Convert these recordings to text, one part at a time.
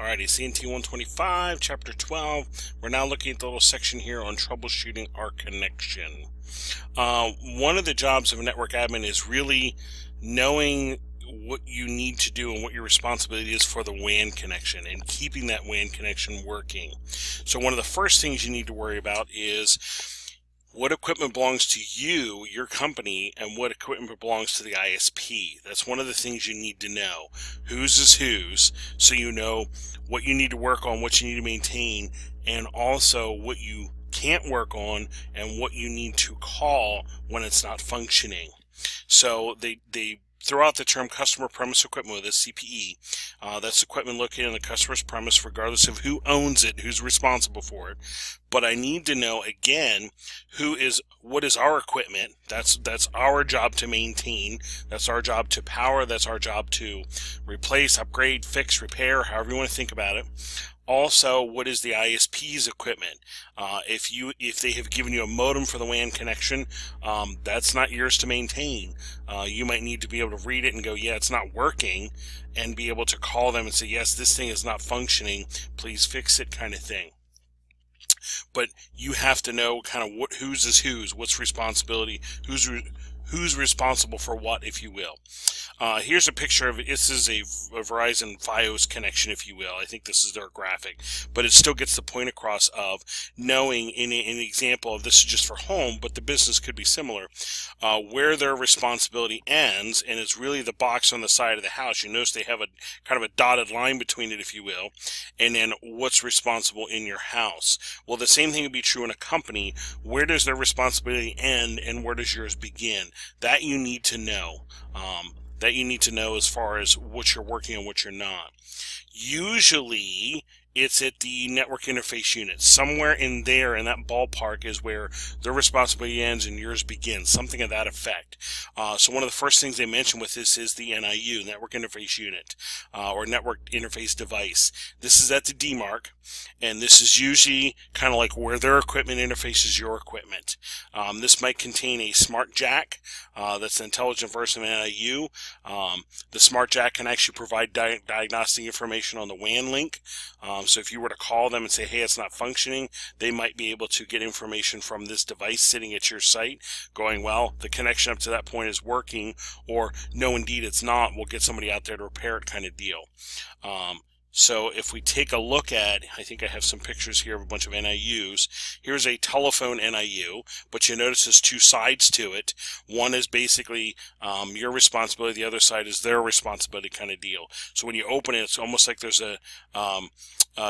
Alrighty, CNT125, Chapter 12. We're now looking at the little section here on troubleshooting our connection. One of the jobs of a network admin is really knowing what you need to do and what your responsibility is for the WAN connection and keeping that WAN connection working. So one of the first things you need to worry about is what equipment belongs to you, your company, and what equipment belongs to the ISP. That's one of the things you need to know. Whose is whose, so you know what you need to work on, what you need to maintain, and also what you can't work on and what you need to call when it's not functioning. So they throw out the term customer premise equipment with a CPE. That's equipment located on the customer's premise regardless of who owns it, who's responsible for it. But I need to know, again, what is our equipment. That's our job to maintain. That's our job to power. That's our job to replace, upgrade, fix, repair, however you want to think about it. Also, what is the ISP's equipment? If they have given you a modem for the WAN connection, that's not yours to maintain. You might need to be able to read it and go, yeah, it's not working, and be able to call them and say, yes, this thing is not functioning, please fix it, kind of thing. But you have to know kind of whose is whose, what's responsibility, who's responsible for what, if you will. Here's a picture of it. This is a Verizon Fios connection, if you will. I think this is their graphic, but it still gets the point across of knowing in an example of this is just for home, but the business could be similar, where their responsibility ends, and it's really the box on the side of the house. You notice they have a kind of a dotted line between it, if you will, and then what's responsible in your house. Well, the same thing would be true in a company. Where does their responsibility end and where does yours begin? That you need to know. That you need to know as far as what you're working on, what you're not. Usually, it's at the network interface unit. Somewhere in there, in that ballpark, is where their responsibility ends and yours begins. Something of that effect. So one of the first things they mention with this is the NIU, network interface unit, or network interface device. This is at the DMARC, and this is usually kind of like where their equipment interfaces your equipment. This might contain a smart jack. That's an intelligent version of NIU. The smart jack can actually provide diagnostic information on the WAN link. So if you were to call them and say, hey, it's not functioning, they might be able to get information from this device sitting at your site going, well, the connection up to that point is working, or no, indeed it's not. We'll get somebody out there to repair it, kind of deal. So if we take a look at, I think I have some pictures here of a bunch of NIUs. Here's a telephone NIU, but you notice there's two sides to it. One is basically your responsibility. The other side is their responsibility, kind of deal. So when you open it, it's almost like there's a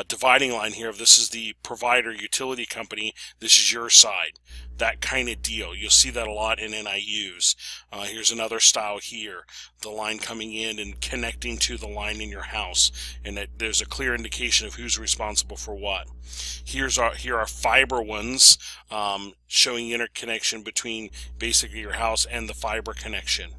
dividing line here of this is the provider utility company, this is your side. That kind of deal. You'll see that a lot in NIUs. Here's another style here. The line coming in and connecting to the line in your house. And that there's a clear indication of who's responsible for what. Here are fiber ones showing interconnection between basically your house and the fiber connection.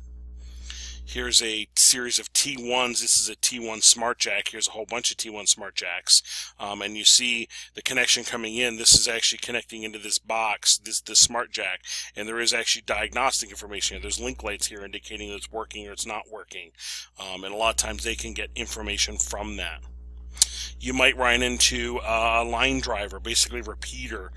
Here's a series of T1s. This is a T1 smart jack. Here's a whole bunch of T1 smart jacks. And you see the connection coming in. This is actually connecting into this box, this smart jack. And there is actually diagnostic information here. There's link lights here indicating that it's working or it's not working. And a lot of times they can get information from that. You might run into a line driver, basically a repeater.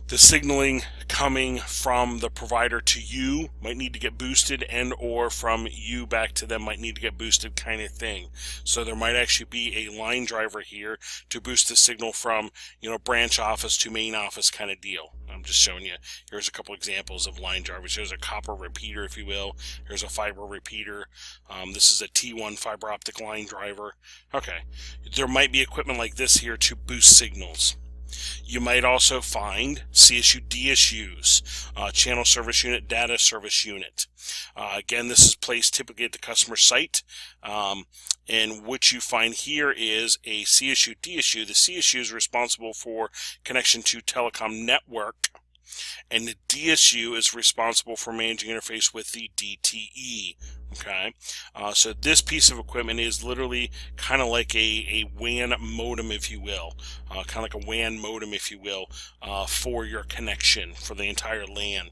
The signaling coming from the provider to you might need to get boosted, and or from you back to them might need to get boosted, kind of thing. So there might actually be a line driver here to boost the signal from, branch office to main office, kind of deal. I'm just showing you. Here's a couple examples of line drivers. Here's a copper repeater, if you will. Here's a fiber repeater. This is a T1 fiber optic line driver. Okay. There might be equipment like this here to boost signals. You might also find CSUD DSUs, channel service unit, data service unit. Again, this is placed typically at the customer site. And what you find here is a CSUD DSU. The CSU is responsible for connection to telecom network. and the DSU is responsible for managing interface with the DTE. Okay, so this piece of equipment is literally kind of like a WAN modem, if you will, kind of like a WAN modem, if you will, for your connection for the entire LAN.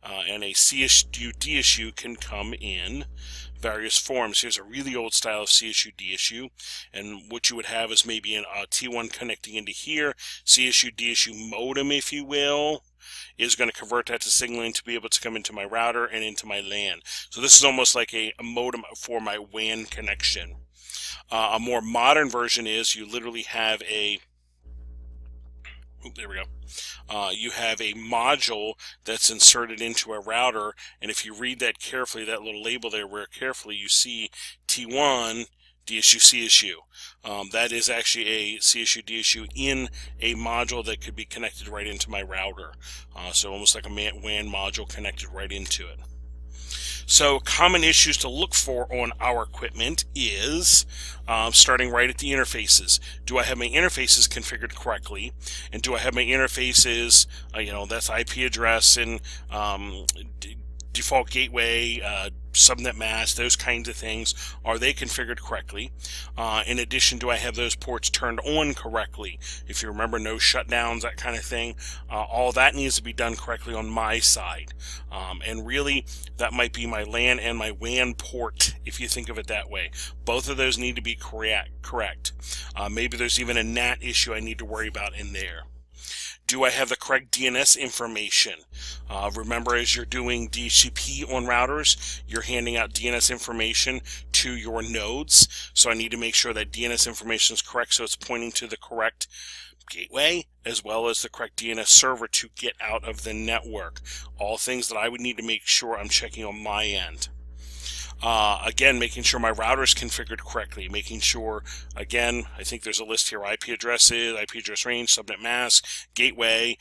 And a CSU DSU can come in various forms. Here's a really old style of CSU DSU, and what you would have is maybe a T1 connecting into here. CSU DSU modem, if you will, is going to convert that to signaling to be able to come into my router and into my LAN. So this is almost like a modem for my WAN connection. A more modern version is you literally have a there we go. You have a module that's inserted into a router, and if you read that carefully, that little label there, where carefully you see T1 DSU CSU. That is actually a CSU DSU in a module that could be connected right into my router. So almost like a WAN module connected right into it. So common issues to look for on our equipment is starting right at the interfaces. Do I have my interfaces configured correctly? And do I have my interfaces, that's IP address and default gateway, subnet mask, those kinds of things, are they configured correctly? In addition, do I have those ports turned on correctly? If you remember, no shutdowns, that kind of thing. All that needs to be done correctly on my side. And really, that might be my LAN and my WAN port, if you think of it that way. Both of those need to be correct. Maybe there's even a NAT issue I need to worry about in there. Do I have the correct DNS information? Remember, as you're doing DHCP on routers, you're handing out DNS information to your nodes. So I need to make sure that DNS information is correct, so it's pointing to the correct gateway as well as the correct DNS server to get out of the network. All things that I would need to make sure I'm checking on my end. Again, making sure my router is configured correctly, making sure, again, I think there's a list here, IP addresses, IP address range, subnet mask, gateway,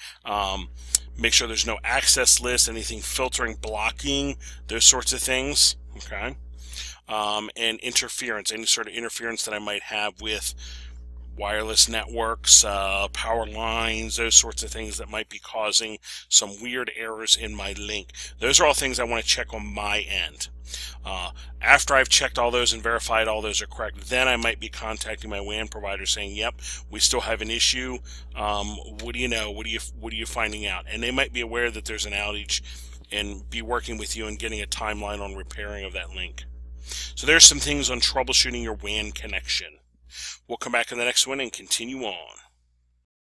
make sure there's no access list, anything filtering, blocking, those sorts of things, okay? And interference, any sort of interference that I might have with wireless networks, power lines, those sorts of things that might be causing some weird errors in my link. Those are all things I want to check on my end. After I've checked all those and verified all those are correct, then I might be contacting my WAN provider saying, yep, we still have an issue. What do you know? What are you finding out? And they might be aware that there's an outage and be working with you and getting a timeline on repairing of that link. So there's some things on troubleshooting your WAN connection. We'll come back in the next one and continue on.